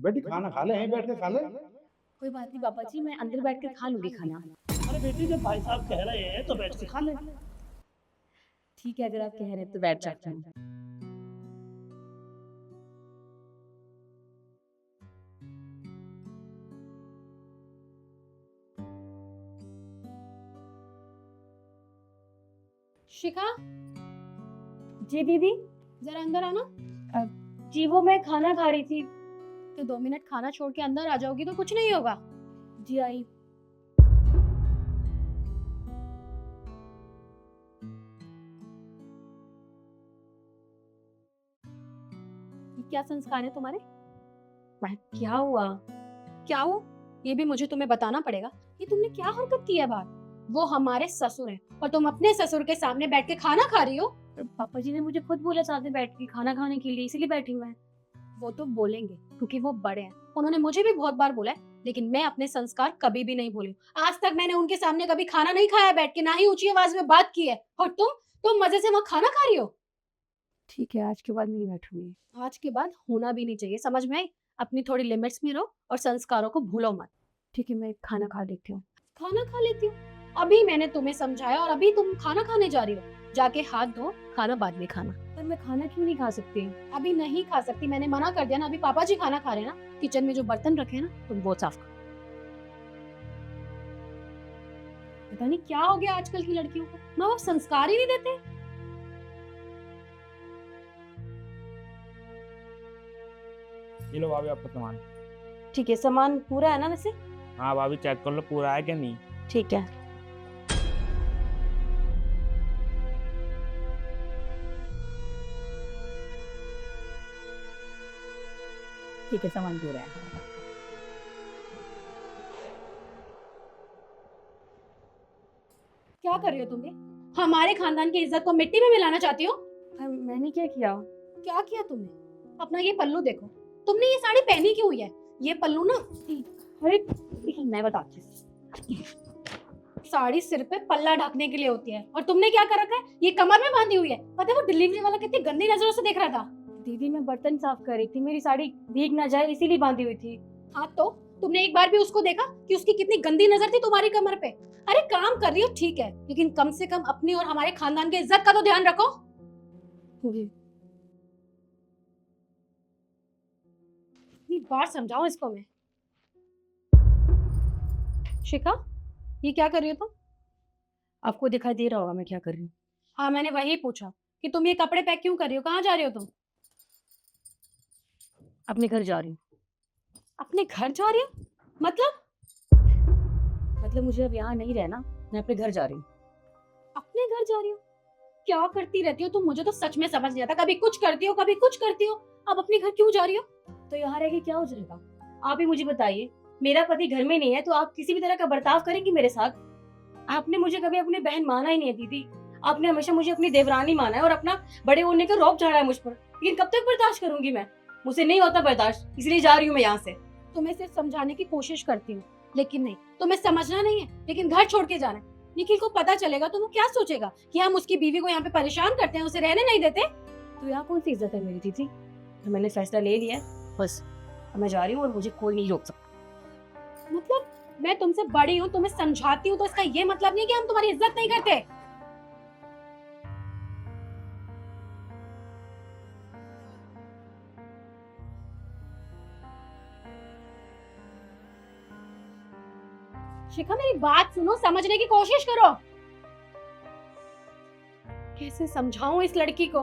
बेटी खाना खा ले, यहीं बैठ के खा ले। कोई बात नहीं पापा जी, मैं अंदर बैठ कर खा लूंगी खाना। अरे बेटी, जब भाई साहब कह रहे हैं तो बैठ के खा ले। ठीक है, अगर आप कह रहे हैं तो बैठ जाती हूँ। शिखा, जी दीदी। जरा अंदर आना। जी वो मैं खाना खा रही थी। तो 2 मिनट खाना छोड़ के अंदर आ जाओगी तो कुछ नहीं होगा। जी आई। ये क्या संस्कार है तुम्हारे? क्या हुआ? क्या हो? ये भी मुझे तुम्हें बताना पड़ेगा। ये तुमने क्या हरकत की है बाहर? वो हमारे ससुर हैं और तुम अपने ससुर के सामने बैठ के खाना खा रही हो। पापा जी ने मुझे खुद बोला साथ में बैठ के खाना खाने के लिए, इसलिए बैठी हूँ मैं। वो तो बोलेंगे क्योंकि वो बड़े हैं। उन्होंने मुझे भी बहुत बार बोला है, लेकिन मैं अपने संस्कार कभी भी नहीं भूली। आज तक मैंने उनके सामने कभी खाना नहीं खाया बैठ के, ना ही ऊंची आवाज में बात की है। और तुम मजे से वहाँ खाना खा रही हो। ठीक है, आज के बाद नहीं बैठूंगी। आज के बाद होना भी नहीं चाहिए, समझ में आई? अपनी थोड़ी लिमिट्स में रहो और संस्कारों को भूलो मत। ठीक है, मैं खाना खा लेती हूँ। खाना खा लेती हूँ? अभी मैंने तुम्हें समझाया और अभी तुम खाना खाने जा रही हो। जाके हाथ धो, खाना बाद में खाना। पर मैं खाना क्यों नहीं खा सकती? अभी नहीं खा सकती, मैंने मना कर दिया ना। अभी पापा जी खाना खा रहे हैं ना, किचन में जो बर्तन रखे हैं ना, तुम वो साफ करो। पता नहीं क्या हो गया आजकल की लड़कियों को, माँ बाप संस्कार ही नहीं देते। ये लो भाभी आपका सामान। ठीक है, सामान पूरा है ना वैसे? हाँ भाभी, चेक कर लो पूरा है क्या नहीं। ठीक है। ठीक है, सामान पूरा है। क्या कर रही हो तुम ये? हमारे खानदान की इज्जत को मिट्टी में मिलाना चाहती हो? मैंने क्या किया? क्या किया तुमने? अपना ये पल्लू देखो। तुमने ये साड़ी पहनी क्यों हुई है? ये पल्लू ना, अरे मैं बताती हूँ। साड़ी सिर पे पल्ला ढकने के लिए होती है और तुमने क्या कर रखा है? ये कमर में बांधी हुई है। पता है वो डिलीवरी वाला कितनी गंदी नजरों से देख रहा था। दीदी मैं बर्तन साफ कर रही थी, मेरी साड़ी भीग ना जाए इसीलिए बांधी हुई थी। हाँ तो तुमने एक बार भी उसको देखा कि उसकी कितनी गंदी नजर थी तुम्हारी कमर पे? अरे काम कर रही हो ठीक है, लेकिन कम से कम अपनी और हमारे खानदान की इज्जत का तो ध्यान रखो। जी। इतनी बार समझाओ इसको मैं। शिखा, ये क्या कर रही हो तुम? आपको दिखाई दे रहा होगा मैं क्या कर रही हूँ। हाँ मैंने वही पूछा कि तुम ये कपड़े पैक क्यों कर रही हो, कहाँ जा रही हो तुम? अपने घर जा रही हूँ। अपने घर जा रही हो? मतलब मुझे अब यहाँ नहीं रहना, मैं अपने घर जा रही हूँ। अपने घर जा रही हो? क्या करती रहती हो तुम? मुझे तो सच में समझ नहीं आता, कभी कुछ करती हो कभी कुछ करती हो। अब अपने घर क्यों जा रही हो? तो यहाँ रह के क्या हो जाएगा? आप ही मुझे बताइए, मेरा पति घर में नहीं है तो आप किसी भी तरह का बर्ताव करेंगी मेरे साथ? आपने मुझे कभी अपनी बहन माना ही नहीं है दीदी। आपने हमेशा मुझे अपनी देवरानी माना है और अपना बड़े होने का रौब झाड़ा है मुझ पर। लेकिन कब तक बर्दाश्त करूंगी मैं? मुझसे नहीं होता बर्दाश्त, इसलिए जा रही हूँ मैं यहाँ से। तुम्हें सिर्फ समझाने की कोशिश करती हूँ, लेकिन नहीं, तुम्हें समझना नहीं है, लेकिन घर छोड़ के जाना है। निखिल को पता चलेगा तो वो क्या सोचेगा कि हम उसकी बीवी को यहाँ पे परेशान करते हैं, उसे रहने नहीं देते। तो यहाँ कौन सी इज्जत है मेरी दीदी? तो मैंने फैसला ले लिया है, बस अब मैं जा रही हूँ और मुझे कोई नहीं रोक सकता। मतलब मैं तुमसे बड़ी हूँ, तुम्हें समझाती हूँ, तो इसका ये मतलब नहीं कि हम तुम्हारी इज्जत नहीं करते। शिखा मेरी बात सुनो, समझने की कोशिश करो। कैसे समझाऊं इस लड़की को?